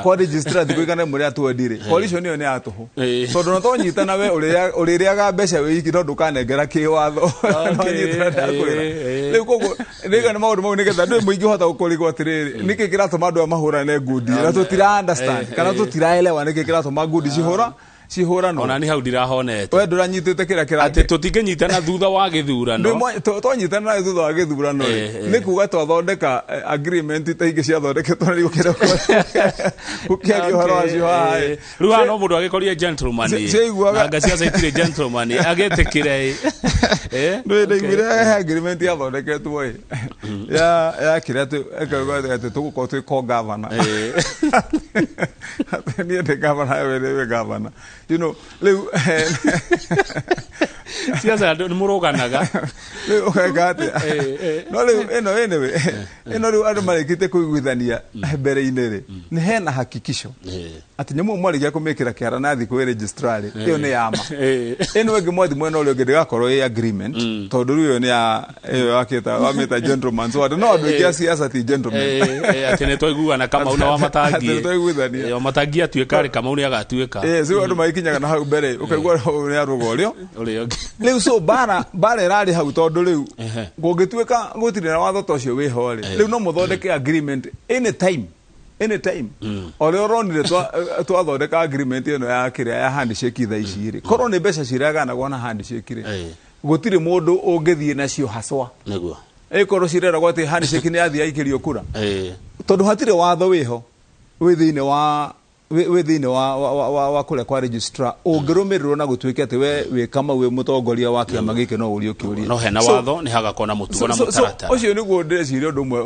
kwa registrar thiko igana muri atwendire coalition iyo ni atuhu tondu no tonyitana we uririaga mbeca wiki tondu kanengera kiwatho no nyitana ndakwira riu koguo riga na maundu mau nigetha ndu muingi hota gukurigwo atiriri niki kiratuma andu mahurane ngudi na tutira understand kana tutiraelewa niki kiratuma ngudi cihurano ona ni hau ndirahonete we nduranyitite kira ati tutingenyitana thutha wa githurano twanyitana thutha wa githurano ni kuga twathondeka agreement taingi cia thondeketwo na gukira kukiario horo acio hai ruha no mundu agikoria gentleman na ngacia caitire gentleman agetekire no ndigire agreement ya thondeketwo ya kira tu ekauga ati tugukorwo twi ko governor ni de governor we governor you know leu siasa ndo muroganaga leu ukagate no leu eno leu andu marekite kuiguithania mbere-ini ri ni hena hakikisho ati nyamu mwarigia kumikira kiara na thi ku registrar iyo ni yama eno wengi mwathi mwena ule ungi ndigakorwo i agreement tondu riu ni ya iyo akita wamita gentleman so no andu kia siasa ti gentleman ati ne toiguana kama una wa matangi toiguithania matangi atuika ri kama uni agatuika so andu maikinyaga na hau mbere ukaigua ni arugo urio riu so bara irari hau tondu riu gungituika gutire na watho tocio wiho ri riu no muthondeke agreement anytime orio ronire twathondeka agreement ino ya kiria ya handshake tha ici ri korwo ni mbeca ciraganagwo na handshake ri gutire mundu ungithie nacio haswa niguo korwo cireragwo ati handshake ni yathia ikirio kura tondu hatire watho wiho wi thiine wa kule kwa registrar ungirumirirwo na gutuike ati we kama we mutongoria wa kiama giki no urio kiuria no hena watho ni hagakona mutugo na mutaratara ucio niguo ndeciria undu mwe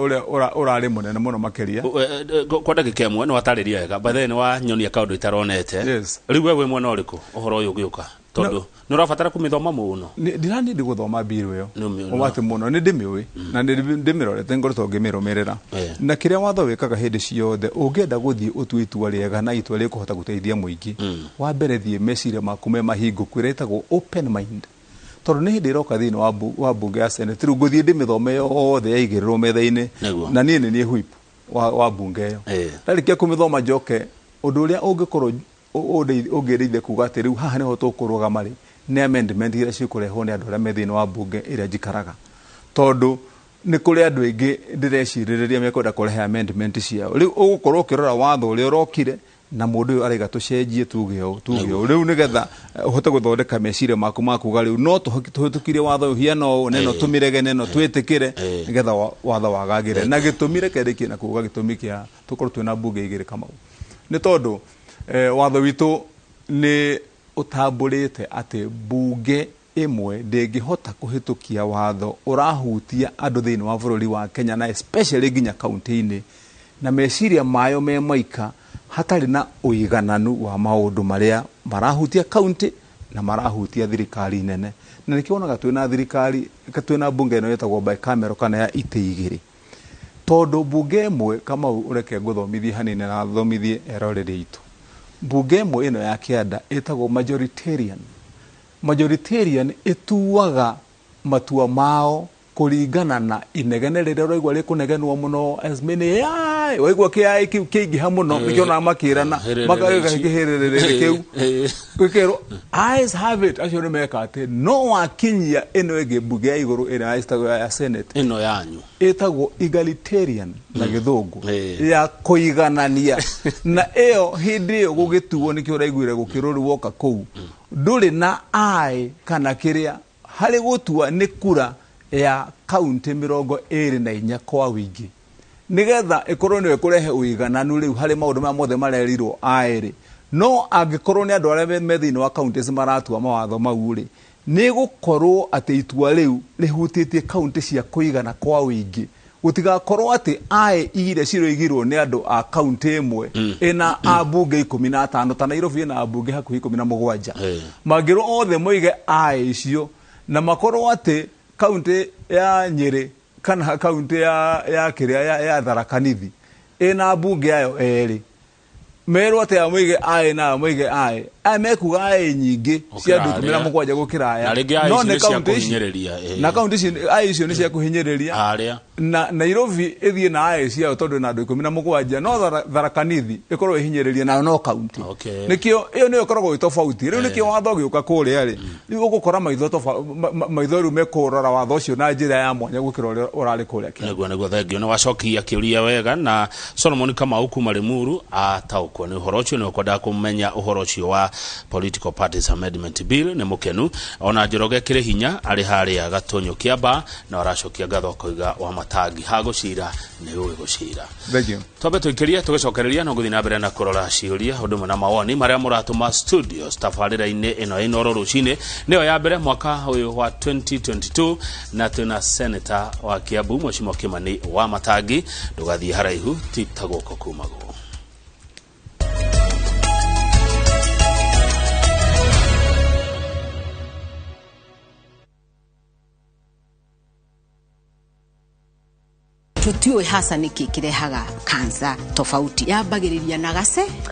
urari munene muno makiria kwa ndagika imwe no watariria wega bathene wa nyonia kaundu itaronete riu we mwena uriku uhoro uyu ugiuka tondu nurabatara kumithoma muno ndirani ndi guthoma biru yo wati muno ni ndimiwi na ndimirorete ngoretwo ngimirumirira na kiria watho wikaga hindi ciothe ungienda guthii utue itua riega na itua rikuhota guteithia muingi wa mbere thie meciria maku me mahingo kwiretagwo open mind tondu ni hindi iroka thiini wa bunge ya senate riu nguthii ndimithome yothe yaigirirwo metha-ini na nie ni whip wa bunge yo ndarikia kumithoma njoke undu uria ungikorwo ungireithia kuga ati riu haha niho tukurugama ri ni amendment iria cikurehwo ni andu aria me thiini wa bunge iria njikaraga tondu ni kuri andu aingi ndirecirirĩria mekwenda kurehe amendment ciao riu ugukorwo ukirora watho uria urokire na mundu uyu araiga tucenjie tuge o riu nigetha uhote guthondeka meciria maku makuga riu no tuhitukirie watho hiano neno tumirege neno twitikire nigetha watho wagagire na gitumire keriki na kuga gitumi kia tukorwo twina bunge igiri kama ni tondu watho witu ni utamburite ati bunge imwe ndingihota kuhitukia watho urahutia andu thiini wa bururi wa Kenya na especially ginya county-ini na meciria mayo me maika hatari na uigananu wa maundu maria marahutia county na marahutia thirikari nene na nikionaga twina thirikari twina bunge ino yetagwo bicameral kana ya ite igiri tondu bunge imwe kama ureke guthomithie hanini na thomithie eroreri itu bunge imwe ino ya kianda etagwo majoritarian ituaga matua mao kuringana na inegene riria roigwa rikunegenwo muno as many waigwa kiingiha muno nikiona makirana makaga kihirire kiu kwikero eyes have it acio ni meka ati no wakinyia ino ege bunge ya iguru ina istagwo ya senate ino yanyu etagwo egalitarian na githungu ya kuiganania na iyo hindi iyo gugituo nikio raiguire gukiruri woka kuu nduri na ai kana kiria hari gutua ni kura ya county 24 kwa wingi nigetha ikorwo niwe kurehe uigananu riu hari maundu ma mothe marerirwo airi no angikorwo ni andu aria me thiini wa counties maratua mawatho mau ri ni gukorwo ati itua riu rihutitie county cia kuigana kwa wingi gutigakorwo ati ai ire ciroigirwo ni andu a county imwe ina abunge 15 ta Nairobi ina abunge hakuhi 17 magiro othe moige ai icio na makorwo ati county ya Nyeri kana county ya kiria ya Tharaka ina bunge yayo eri merwo ati amuige ai na amuige ai amekuga nyingi cia andu 17 gukiraya no ne kaunti na kaunti icio ni cia kuhinyereria na Nairobi ithie na ai cia tondu na andu 17 no Tharaka-Nithi ikorwo ihinyereria na no kaunti nikio iyo niyo koragwo itofauti riu nikio watho giuka kuria ri riu gukora maitho ru mekurora watho ucio na njira ya mwanya gukira uria urari kuria niguo thengio ni wacokia kiuria wega na Solomon Kamau kuma Limuru ataukwo ni uhoro ucio ni ukwenda kumenya uhoro ucio wa political parties amendment bill ni mukenu ona Njoroge kire hinya ari haria Gatonyo Kiamba na aracokia ngatho koiga wa Matangi hagucira ni uwe gucira thank you tobe tuikiria tugicokereria no guthina mbere na kurora ciuria undu na mawoni maria muratuma studio tafarira-ini ino inoro rucine niyo ya mbere mwaka uyu wa 2022 na tuna senator wa Kiambu Mheshimiwa Kimani wa Matangi ndugathie haraihu titagoko kumago tutio hasa niki kirehaga kansa tofauti yambagiriria na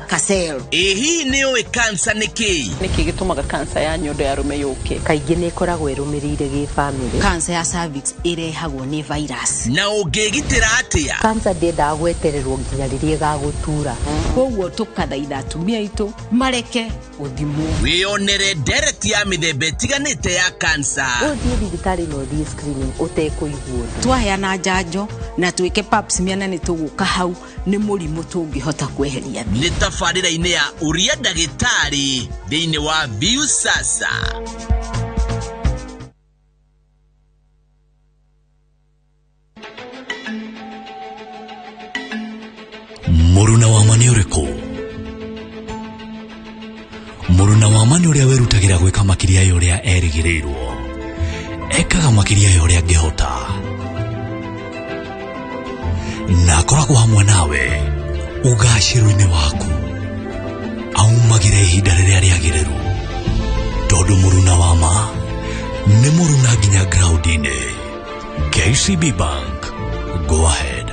kasero hii niyo kansa niki gitumaga kansa ya nyondo ya rume yuke kaingi ni koragwo irumirire gi family kansa ya cervix irehagwo ni virus na ungigitira atia kansa ndenda gwetererwo nginya riria gagutura koguo tukathaitha atumia itu mareke uthimu wionere ndereti ya mithemba itiganite ya kansa uthie thibitari no thi screening utekuigua twaheana njanjo na tuike pap simiana ni tuguka hau ni murimu tungihota kweheria ni tafarira-ini ya uria ndagitari thiini wa Viusasa Muruna wa mani uriko Muruna wa mani uria werutagira gwika makiria yuria erigirirwo ekaga makiria yuria ngehota na koragwo hamwe nawe ugaciro-ini waku aumagire ihinda riria riagiriru tondu muruna wa ma ni muruna nginya ground-ini. KCB Bank, go ahead.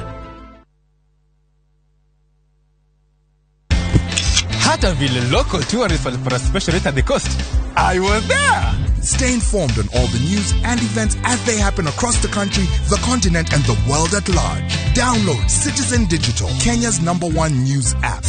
Hatterville local tourist for a special rate at the coast. I was there. Stay informed on all the news and events as they happen across the country, the continent, and the world at large. Download Citizen Digital, Kenya's #1 news app.